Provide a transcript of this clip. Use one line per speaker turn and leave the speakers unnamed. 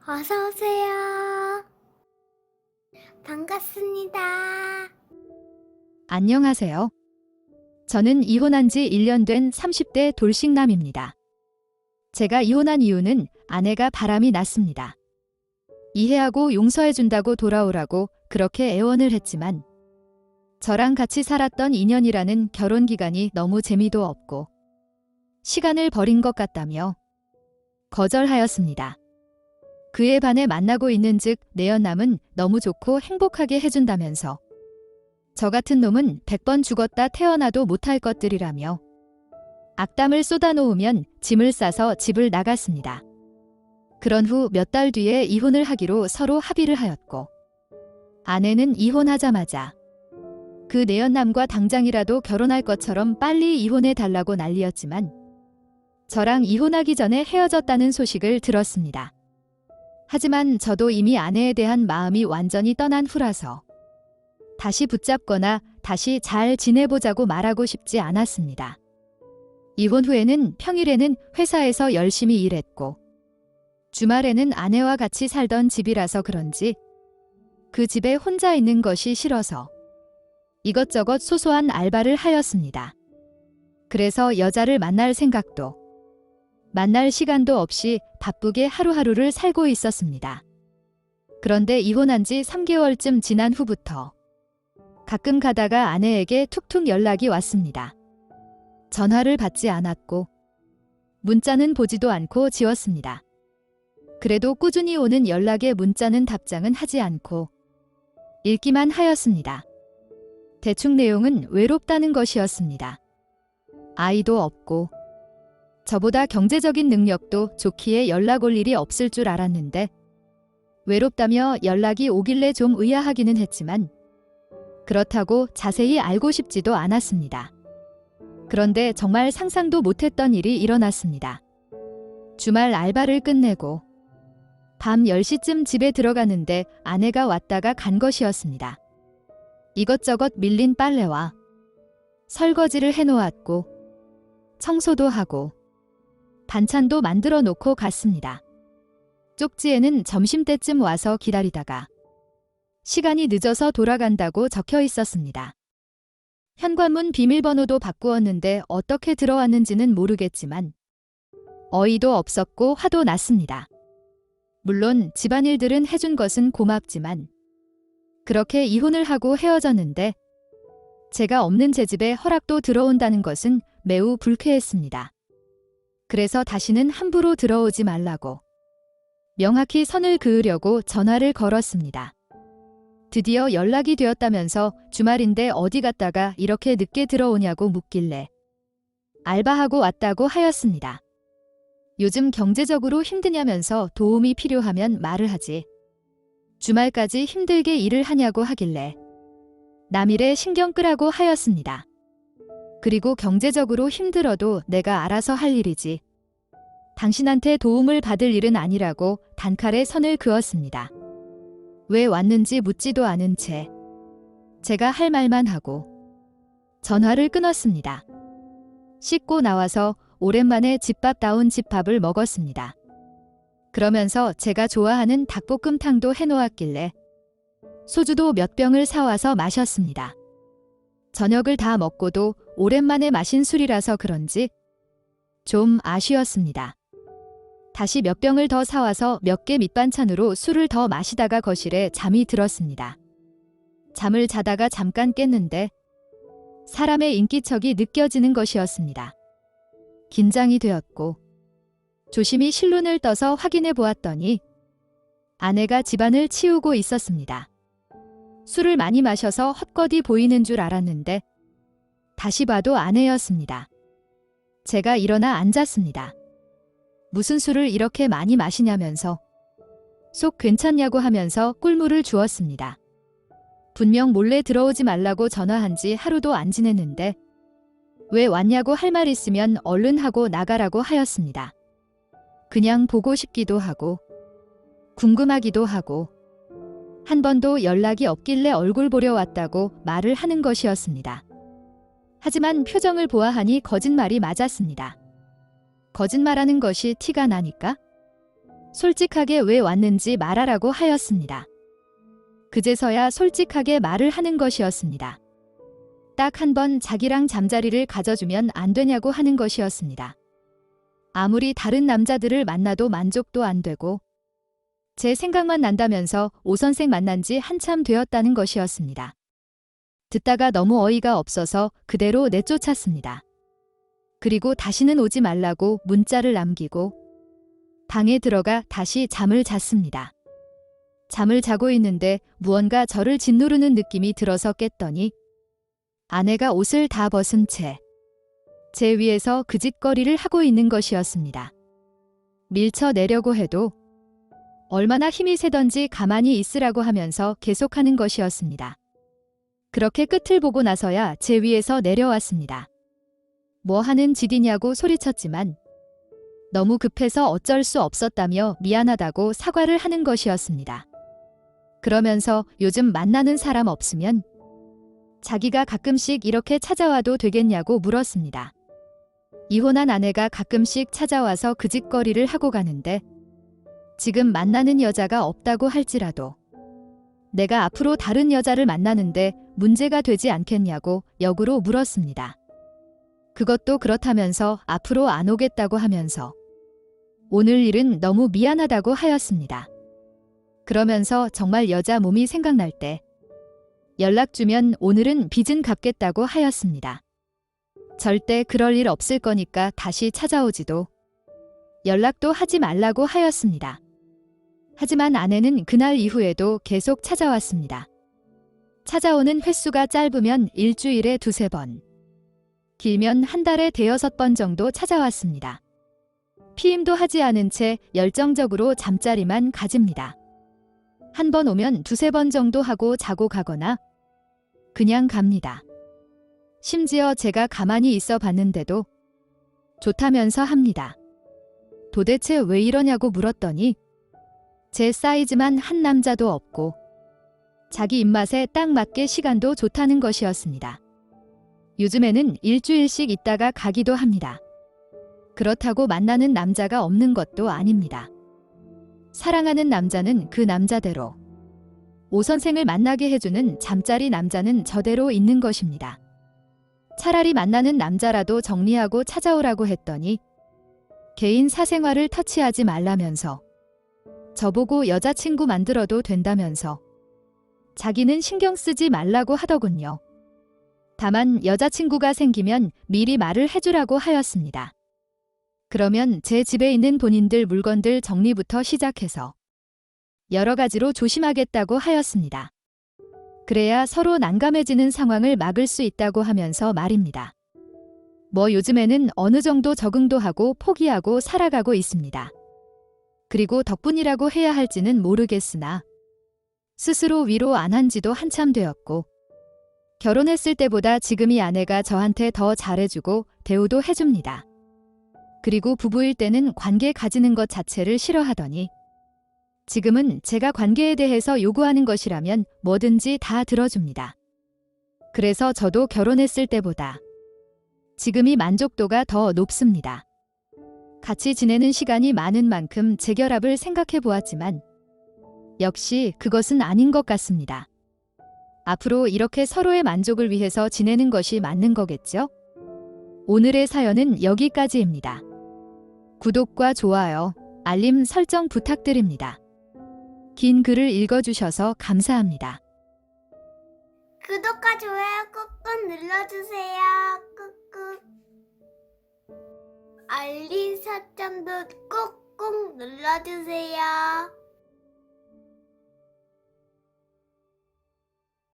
어서 오세요. 반갑습니다.
안녕하세요. 저는 이혼한 지 1년 된 30대 돌싱남입니다. 제가 이혼한 이유는 아내가 바람이 났습니다. 이해하고 용서해준다고 돌아오라고 그렇게 애원을 했지만 저랑 같이 살았던 2년이라는 결혼 기간이 너무 재미도 없고 시간을 버린 것 같다며 거절하였습니다. 그에 반해 만나고 있는즉 내연남은 너무 좋고 행복하게 해준다면서 저 같은 놈은 100번 죽었다 태어나도 못할 것들이라며 악담을 쏟아놓으면 짐을 싸서 집을 나갔습니다. 그런 후 몇 달 뒤에 이혼을 하기로 서로 합의를 하였고 아내는 이혼하자마자 그 내연남과 당장이라도 결혼할 것처럼 빨리 이혼해 달라고 난리였지만 저랑 이혼하기 전에 헤어졌다는 소식을 들었습니다. 하지만 저도 이미 아내에 대한 마음이 완전히 떠난 후라서 다시 붙잡거나 다시 잘 지내보자고 말하고 싶지 않았습니다. 이혼 후에는 평일에는 회사에서 열심히 일했고 주말에는 아내와 같이 살던 집이라서 그런지 그 집에 혼자 있는 것이 싫어서 이것저것 소소한 알바를 하였습니다. 그래서 여자를 만날 생각도 만날 시간도 없이 바쁘게 하루하루를 살고 있었습니다. 그런데 이혼한 지 3개월쯤 지난 후부터 가끔 가다가 아내에게 툭툭 연락이 왔습니다. 전화를 받지 않았고 문자는 보지도 않고 지웠습니다. 그래도 꾸준히 오는 연락에 문자는 답장은 하지 않고 읽기만 하였습니다. 대충 내용은 외롭다는 것이었습니다. 아이도 없고 저보다 경제적인 능력도 좋기에 연락 올 일이 없을 줄 알았는데 외롭다며 연락이 오길래 좀 의아하기는 했지만 그렇다고 자세히 알고 싶지도 않았습니다. 그런데 정말 상상도 못했던 일이 일어났습니다. 주말 알바를 끝내고 밤 10시쯤 집에 들어가는데 아내가 왔다가 간 것이었습니다. 이것저것 밀린 빨래와 설거지를 해놓았고 청소도 하고 반찬도 만들어 놓고 갔습니다. 쪽지에는 점심때쯤 와서 기다리다가 시간이 늦어서 돌아간다고 적혀 있었습니다. 현관문 비밀번호도 바꾸었는데 어떻게 들어왔는지는 모르겠지만 어이도 없었고 화도 났습니다. 물론 집안일들은 해준 것은 고맙지만 그렇게 이혼을 하고 헤어졌는데 제가 없는 제 집에 허락도 들어온다는 것은 매우 불쾌했습니다. 그래서 다시는 함부로 들어오지 말라고 명확히 선을 그으려고 전화를 걸었습니다. 드디어 연락이 되었다면서 주말인데 어디 갔다가 이렇게 늦게 들어오냐고 묻길래 알바하고 왔다고 하였습니다. 요즘 경제적으로 힘드냐면서 도움이 필요하면 말을 하지 주말까지 힘들게 일을 하냐고 하길래 남일에 신경 끄라고 하였습니다. 그리고 경제적으로 힘들어도 내가 알아서 할 일이지 당신한테 도움을 받을 일은 아니라고 단칼에 선을 그었습니다. 왜 왔는지 묻지도 않은 채 제가 할 말만 하고 전화를 끊었습니다. 씻고 나와서 오랜만에 집밥다운 집밥을 먹었습니다. 그러면서 제가 좋아하는 닭볶음탕도 해놓았길래 소주도 몇 병을 사와서 마셨습니다. 저녁을 다 먹고도 오랜만에 마신 술이라서 그런지 좀 아쉬웠습니다. 다시 몇 병을 더 사와서 몇 개 밑반찬으로 술을 더 마시다가 거실에 잠이 들었습니다. 잠을 자다가 잠깐 깼는데 사람의 인기척이 느껴지는 것이었습니다. 긴장이 되었고 조심히 실눈을 떠서 확인해 보았더니 아내가 집안을 치우고 있었습니다. 술을 많이 마셔서 헛것이 보이는 줄 알았는데 다시 봐도 아내였습니다. 제가 일어나 앉았습니다. 무슨 술을 이렇게 많이 마시냐면서 속 괜찮냐고 하면서 꿀물을 주었습니다. 분명 몰래 들어오지 말라고 전화한 지 하루도 안 지냈는데 왜 왔냐고 할 말 있으면 얼른 하고 나가라고 하였습니다. 그냥 보고 싶기도 하고 궁금하기도 하고 한 번도 연락이 없길래 얼굴 보려 왔다고 말을 하는 것이었습니다. 하지만 표정을 보아하니 거짓말이 맞았습니다. 거짓말하는 것이 티가 나니까 솔직하게 왜 왔는지 말하라고 하였습니다. 그제서야 솔직하게 말을 하는 것이었습니다. 딱 한 번 자기랑 잠자리를 가져주면 안 되냐고 하는 것이었습니다. 아무리 다른 남자들을 만나도 만족도 안 되고 제 생각만 난다면서 오 선생 만난 지 한참 되었다는 것이었습니다. 듣다가 너무 어이가 없어서 그대로 내쫓았습니다. 그리고 다시는 오지 말라고 문자를 남기고 방에 들어가 다시 잠을 잤습니다. 잠을 자고 있는데 무언가 저를 짓누르는 느낌이 들어서 깼더니 아내가 옷을 다 벗은 채 제 위에서 그짓거리를 하고 있는 것이었습니다. 밀쳐내려고 해도 얼마나 힘이 세던지 가만히 있으라고 하면서 계속하는 것이었습니다. 그렇게 끝을 보고 나서야 제 위에서 내려왔습니다. 뭐 하는 짓이냐고 소리쳤지만 너무 급해서 어쩔 수 없었다며 미안하다고 사과를 하는 것이었습니다. 그러면서 요즘 만나는 사람 없으면 자기가 가끔씩 이렇게 찾아와도 되겠냐고 물었습니다. 이혼한 아내가 가끔씩 찾아와서 그짓거리를 하고 가는데 지금 만나는 여자가 없다고 할지라도 내가 앞으로 다른 여자를 만나는데 문제가 되지 않겠냐고 역으로 물었습니다. 그것도 그렇다면서 앞으로 안 오겠다고 하면서 오늘 일은 너무 미안하다고 하였습니다. 그러면서 정말 여자 몸이 생각날 때 연락 주면 오늘은 빚은 갚겠다고 하였습니다. 절대 그럴 일 없을 거니까 다시 찾아오지도 연락도 하지 말라고 하였습니다. 하지만 아내는 그날 이후에도 계속 찾아왔습니다. 찾아오는 횟수가 짧으면 일주일에 2~3번, 길면 한 달에 5~6번 정도 찾아왔습니다. 피임도 하지 않은 채 열정적으로 잠자리만 가집니다. 한 번 오면 2~3번 정도 하고 자고 가거나 그냥 갑니다. 심지어 제가 가만히 있어 봤는데도 좋다면서 합니다. 도대체 왜 이러냐고 물었더니 제 사이즈만 한 남자도 없고 자기 입맛에 딱 맞게 시간도 좋다는 것이었습니다. 요즘에는 일주일씩 있다가 가기도 합니다. 그렇다고 만나는 남자가 없는 것도 아닙니다. 사랑하는 남자는 그 남자대로, 오 선생을 만나게 해주는 잠자리 남자는 저대로 있는 것입니다. 차라리 만나는 남자라도 정리하고 찾아오라고 했더니 개인 사생활을 터치하지 말라면서 저보고 여자친구 만들어도 된다면서 자기는 신경 쓰지 말라고 하더군요. 다만 여자친구가 생기면 미리 말을 해주라고 하였습니다. 그러면 제 집에 있는 본인들 물건들 정리부터 시작해서 여러 가지로 조심하겠다고 하였습니다. 그래야 서로 난감해지는 상황을 막을 수 있다고 하면서 말입니다. 뭐 요즘에는 어느 정도 적응도 하고 포기하고 살아가고 있습니다. 그리고 덕분이라고 해야 할지는 모르겠으나 스스로 위로 안 한 지도 한참 되었고 결혼했을 때보다 지금이 아내가 저한테 더 잘해주고 대우도 해줍니다. 그리고 부부일 때는 관계 가지는 것 자체를 싫어하더니 지금은 제가 관계에 대해서 요구하는 것이라면 뭐든지 다 들어줍니다. 그래서 저도 결혼했을 때보다 지금이 만족도가 더 높습니다. 같이 지내는 시간이 많은 만큼 재결합을 생각해 보았지만 역시 그것은 아닌 것 같습니다. 앞으로 이렇게 서로의 만족을 위해서 지내는 것이 맞는 거겠죠? 오늘의 사연은 여기까지입니다. 구독과 좋아요, 알림 설정 부탁드립니다. 긴 글을 읽어주셔서 감사합니다.
구독과 좋아요 꾹꾹 눌러주세요. 꾹꾹. 알림 설정도 꾹꾹 눌러주세요.